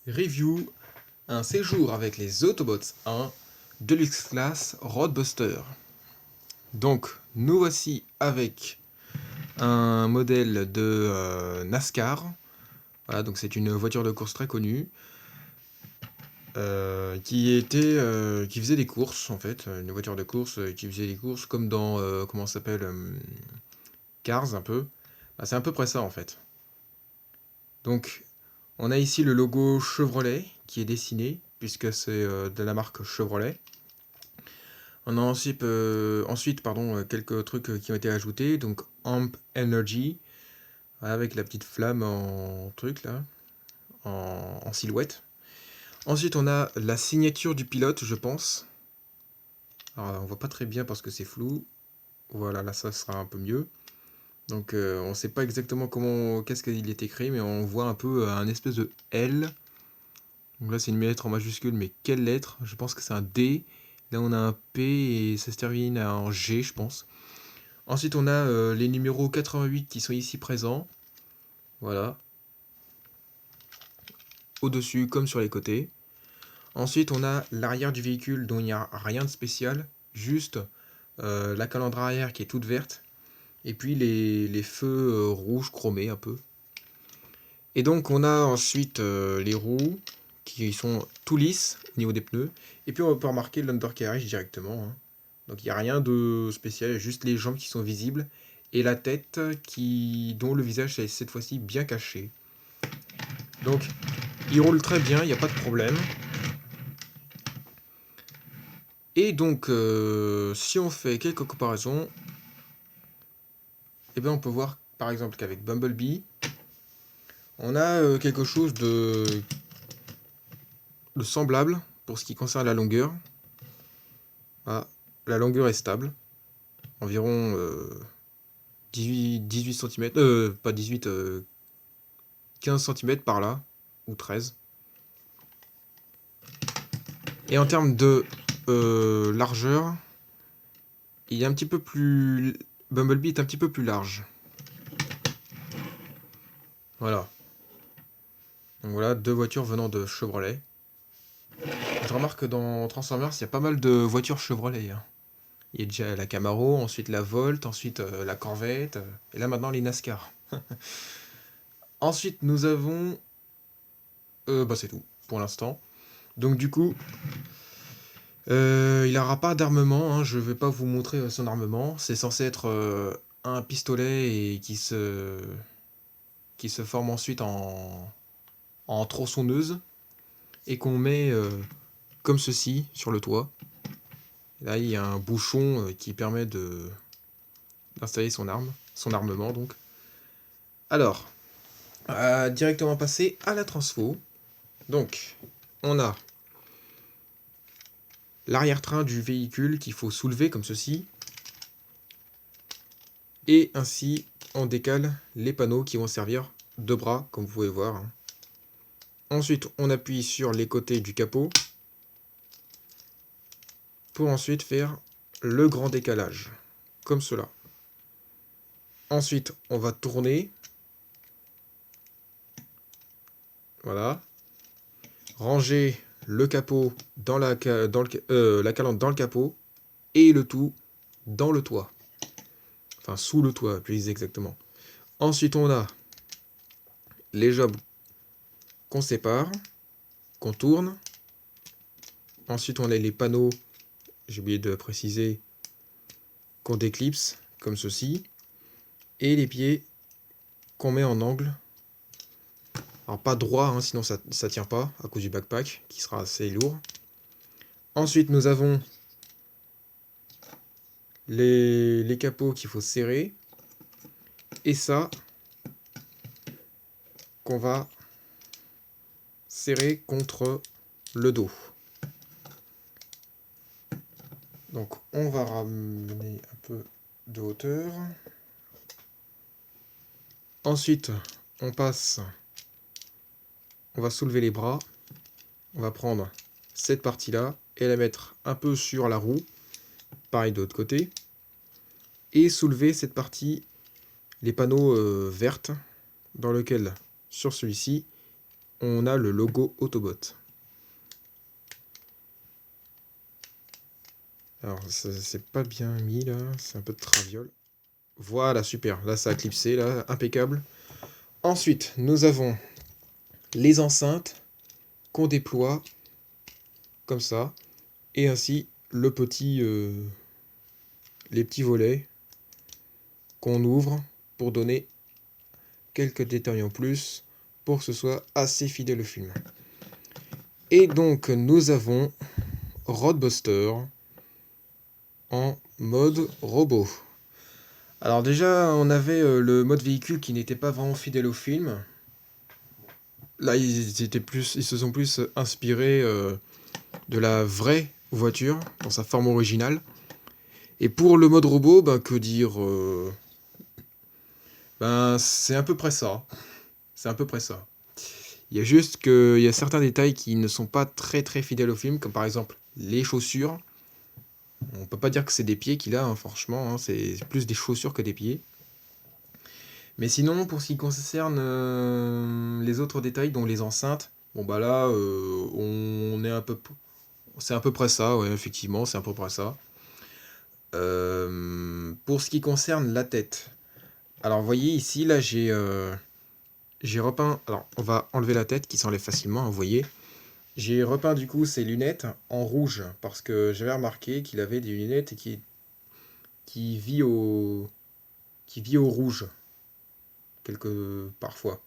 Review, un séjour avec les Autobots 1, Deluxe Class Roadbuster. Donc, nous voici avec un modèle de NASCAR. Voilà, donc c'est une voiture de course très connue qui faisait des courses en fait, une voiture de course qui faisait des courses comme dans comment ça s'appelle Cars un peu. Bah, c'est à peu près ça en fait. Donc, on a ici le logo Chevrolet qui est dessiné puisque c'est de la marque Chevrolet. On a ensuite quelques trucs qui ont été ajoutés. Donc Amp Energy, avec la petite flamme en truc là, en silhouette. Ensuite, on a la signature du pilote, je pense. Alors, on voit pas très bien parce que c'est flou. Voilà, là, ça sera un peu mieux. Donc, on sait pas exactement qu'est-ce qu'il est écrit, mais on voit un peu un espèce de L. Donc là, c'est une lettre en majuscule, mais quelle lettre? Je pense que c'est un D. Là, on a un P et ça se termine en G, je pense. Ensuite, on a les numéros 88 qui sont ici présents. Voilà. Au-dessus comme sur les côtés. Ensuite, on a l'arrière du véhicule dont il n'y a rien de spécial. Juste la calandre arrière qui est toute verte. Et puis les feux rouges chromés un peu. Et donc, on a ensuite les roues qui sont tout lisses au niveau des pneus. Et puis, on peut remarquer l'undercarriage directement, hein. Donc, il n'y a rien de spécial, juste les jambes qui sont visibles. Et la tête dont le visage est cette fois-ci bien caché. Donc, il roule très bien, il n'y a pas de problème. Et donc, si on fait quelques comparaisons, eh bien, on peut voir par exemple qu'avec Bumblebee, on a quelque chose de semblable pour ce qui concerne la longueur. Ah, la longueur est stable, environ 18 cm, pas 18, 15 cm par là, ou 13. Et en termes de largeur, il est un petit peu plus... Bumblebee est un petit peu plus large. Voilà. Donc voilà, deux voitures venant de Chevrolet. Je remarque que dans Transformers, il y a pas mal de voitures Chevrolet, hein. Il y a déjà la Camaro, ensuite la Volt, ensuite la Corvette, et là maintenant les NASCAR. Ensuite, nous avons... bah c'est tout, pour l'instant. Donc du coup, il n'aura pas d'armement, hein, je vais pas vous montrer son armement. C'est censé être un pistolet et qui se forme ensuite en tronçonneuse et qu'on met comme ceci sur le toit. Là, il y a un bouchon qui permet d'installer son armement donc. Alors, directement passer à la transfo. Donc, on a l'arrière-train du véhicule qu'il faut soulever comme ceci. Et ainsi, on décale les panneaux qui vont servir de bras, comme vous pouvez voir, hein. Ensuite, on appuie sur les côtés du capot pour ensuite faire le grand décalage, comme cela. Ensuite, on va tourner. Voilà. Ranger le capot dans la calandre dans le capot et le tout dans le toit. Enfin, sous le toit, plus exactement. Ensuite, on a les jobs qu'on sépare, qu'on tourne. Ensuite, on a les panneaux, j'ai oublié de préciser, qu'on déclipse, comme ceci. Et les pieds qu'on met en angle. Alors, pas droit, hein, sinon ça tient pas, à cause du backpack, qui sera assez lourd. Ensuite, nous avons les capots qu'il faut serrer. Et ça, qu'on va serrer contre le dos. Donc on va ramener un peu de hauteur. Ensuite, on va soulever les bras. On va prendre cette partie-là et la mettre un peu sur la roue. Pareil de l'autre côté. Et soulever cette partie, les panneaux vertes, dans lequel, sur celui-ci, on a le logo Autobot. Alors, c'est pas bien mis là, c'est un peu de traviole. Voilà, super. Là, ça a clipsé, là, impeccable. Ensuite, nous avons les enceintes qu'on déploie comme ça. Et ainsi, les petits volets qu'on ouvre pour donner quelques détails en plus pour que ce soit assez fidèle au film. Et donc, nous avons Roadbuster en mode robot. Alors déjà, on avait le mode véhicule qui n'était pas vraiment fidèle au film. Là, ils se sont plus inspirés de la vraie voiture dans sa forme originale. Et pour le mode robot, ben que dire ben c'est à peu près ça. C'est à peu près ça. Il y a juste qu'il y a certains détails qui ne sont pas très très fidèles au film, comme par exemple les chaussures. On peut pas dire que c'est des pieds qu'il a, hein, franchement, hein, c'est plus des chaussures que des pieds. Mais sinon, pour ce qui concerne les autres détails, dont les enceintes, bon bah là, on est un peu, c'est à peu près ça, ouais, effectivement, c'est à peu près ça. Pour ce qui concerne la tête, alors vous voyez ici, là j'ai repeint, alors on va enlever la tête qui s'enlève facilement, hein, vous voyez. J'ai repeint du coup ses lunettes en rouge parce que j'avais remarqué qu'il avait des lunettes qui vit au qui vit au rouge parfois.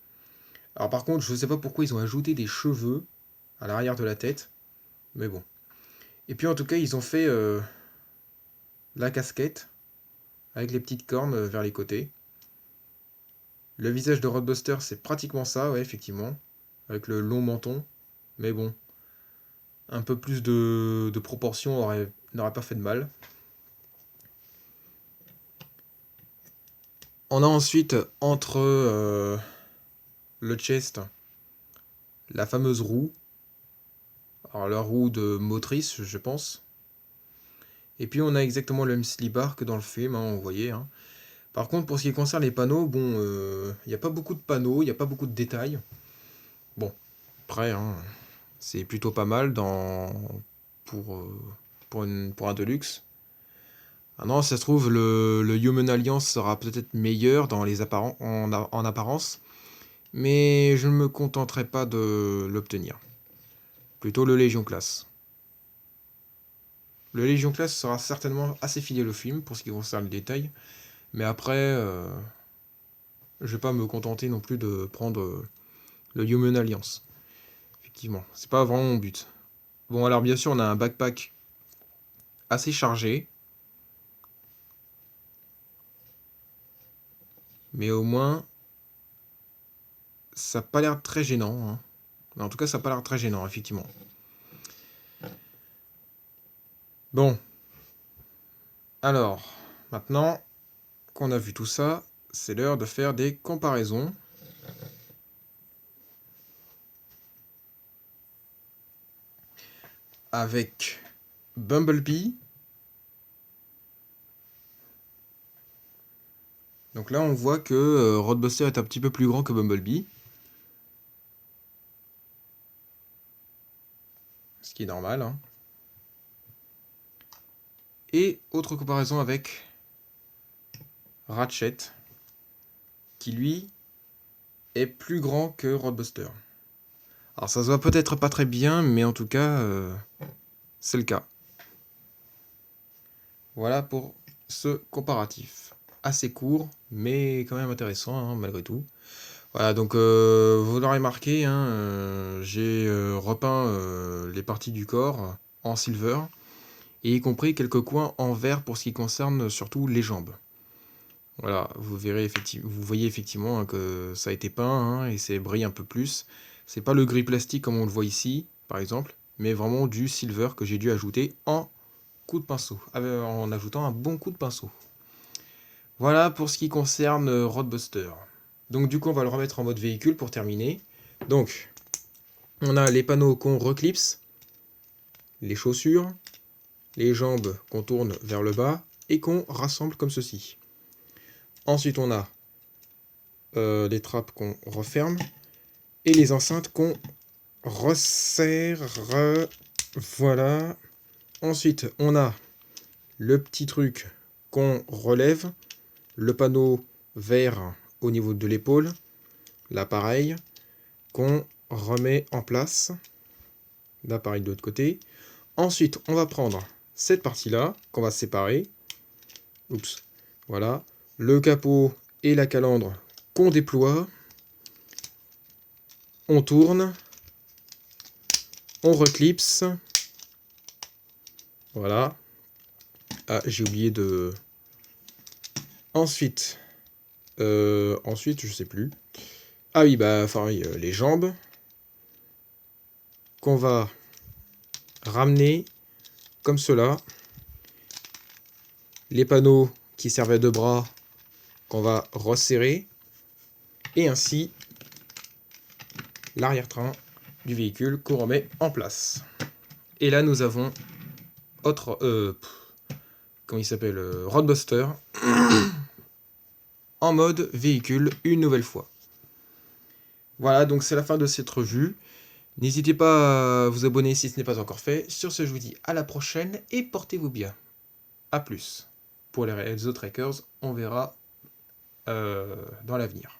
Alors par contre, je ne sais pas pourquoi ils ont ajouté des cheveux à l'arrière de la tête, mais bon. Et puis en tout cas, ils ont fait la casquette avec les petites cornes vers les côtés. Le visage de Roadbuster, c'est pratiquement ça, ouais, effectivement, avec le long menton. Mais bon, un peu plus de proportion n'aurait pas fait de mal. On a ensuite entre le chest la fameuse roue. Alors la roue de motrice, je pense. Et puis on a exactement le même slip-bar que dans le film, hein, vous voyez. Hein. Par contre, pour ce qui concerne les panneaux, bon, il n'y a pas beaucoup de panneaux, il n'y a pas beaucoup de détails. Bon, après, hein, c'est plutôt pas mal pour, pour un Deluxe. Ah non, ça se trouve, le Human Alliance sera peut-être meilleur en apparence, mais je ne me contenterai pas de l'obtenir. Plutôt le Légion Class. Le Légion Class sera certainement assez fidèle au film pour ce qui concerne les détails, mais après, je vais pas me contenter non plus de prendre le Human Alliance. Effectivement, c'est pas vraiment mon but. Bon, alors bien sûr, on a un backpack assez chargé, mais au moins, ça n'a pas l'air très gênant. Hein. En tout cas, ça n'a pas l'air très gênant, effectivement. Bon, alors, maintenant qu'on a vu tout ça, c'est l'heure de faire des comparaisons. Avec Bumblebee. Donc là, on voit que Roadbuster est un petit peu plus grand que Bumblebee. Ce qui est normal. Hein. Et autre comparaison avec Ratchet, qui lui est plus grand que Roadbuster. Alors ça se voit peut-être pas très bien, mais en tout cas, c'est le cas. Voilà pour ce comparatif. Assez court, mais quand même intéressant, hein, malgré tout. Voilà, donc vous l'aurez remarqué, hein, j'ai repeint les parties du corps en silver, et y compris quelques coins en vert pour ce qui concerne surtout les jambes. Voilà, vous voyez effectivement hein, que ça a été peint hein, et c'est brille un peu plus. C'est pas le gris plastique comme on le voit ici, par exemple, mais vraiment du silver que j'ai dû ajouter en coup de pinceau, en ajoutant un bon coup de pinceau. Voilà pour ce qui concerne Roadbuster. Donc du coup, on va le remettre en mode véhicule pour terminer. Donc, on a les panneaux qu'on reclipse, les chaussures, les jambes qu'on tourne vers le bas et qu'on rassemble comme ceci. Ensuite, on a les trappes qu'on referme et les enceintes qu'on resserre. Voilà. Ensuite, on a le petit truc qu'on relève, le panneau vert au niveau de l'épaule, l'appareil qu'on remet en place, l'appareil de l'autre côté. Ensuite, on va prendre cette partie-là qu'on va séparer. Oups, voilà. Le capot et la calandre qu'on déploie. On tourne. On reclipse. Voilà. Ah, j'ai oublié de... Ensuite, je sais plus. Ah oui, bah, enfin, oui, les jambes qu'on va ramener comme cela. Les panneaux qui servaient de bras qu'on va resserrer. Et ainsi, l'arrière-train du véhicule qu'on remet en place. Et là, nous avons autre... comment il s'appelle Roadbuster en mode véhicule une nouvelle fois. Voilà, donc c'est la fin de cette revue. N'hésitez pas à vous abonner si ce n'est pas encore fait. Sur ce, je vous dis à la prochaine et portez-vous bien. A plus. Pour les autres hackers, on verra dans l'avenir.